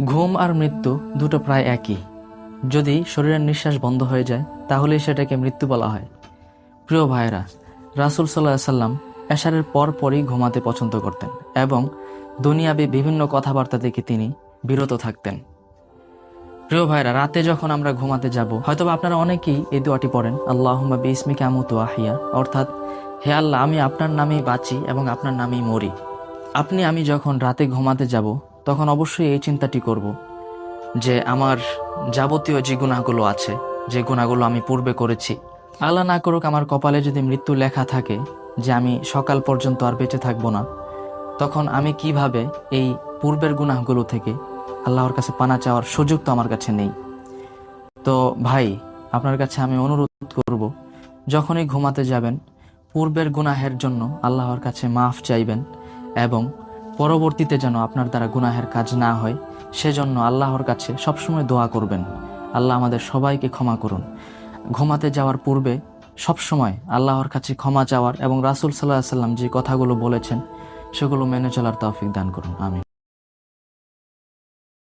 ঘুম আর মৃত্যু দুটো প্রায় একই। যদি শরীরের নিঃশ্বাস বন্ধ হয়ে যায় তাহলেই সেটাকে মৃত্যু বলা হয়। প্রিয় ভাইয়েরা, রাসূল সাল্লাল্লাহু আলাইহি সাল্লাম এশারের পরই ঘুমাতে পছন্দ করতেন এবং দুনিয়াবী বিভিন্ন কথাবার্তা থেকে তিনি বিরত থাকতেন। প্রিয় ভাইরা, রাতে যখন আমরা ঘুমাতে যাব, হয়তোবা আপনারা অনেকেই এই দোয়াটি পড়েন, আল্লাহুম্মা বিইসমিকা আমুতু ওয়া আহইয়া, অর্থাৎ হে আল্লাহ, আমি আপনার নামেই বাঁচি এবং আপনার নামেই মরি। আমি যখন রাতে ঘুমাতে যাব তখন অবশ্যই এই চিন্তাটি করব যে আমার যাবতীয় যে গুনাহগুলো আছে, যে গুনাহগুলো আমি পূর্বে করেছি, আল্লাহ না করুক আমার কপালে যদি মৃত্যু লেখা থাকে যে আমি সকাল পর্যন্ত আর বেঁচে থাকবো না, তখন আমি কিভাবে এই পূর্বের গুনাহগুলো থেকে আল্লাহর কাছে পানা চাওয়ার সুযোগ তো আমার কাছে নেই। তো ভাই, আপনার কাছে আমি অনুরোধ করব, যখনই ঘুমাতে যাবেন পূর্বের গুনাহের জন্য আল্লাহর কাছে মাফ চাইবেন এবং পরবর্তীতে যেন আপনার দ্বারা গুনাহের কাজ না হয় সেজন্য আল্লাহর কাছে সবসময় দোয়া করবেন, আল্লাহ আমাদের সবাইকে ক্ষমা করুন। ঘুমাতে যাওয়ার পূর্বে সবসময় আল্লাহর কাছে ক্ষমা চাওয়ার এবং রাসূল সাল্লাল্লাহু আলাইহি সাল্লাম যে কথাগুলো বলেছেন সেগুলো মেনে চলার তৌফিক দান করুন। আমিন।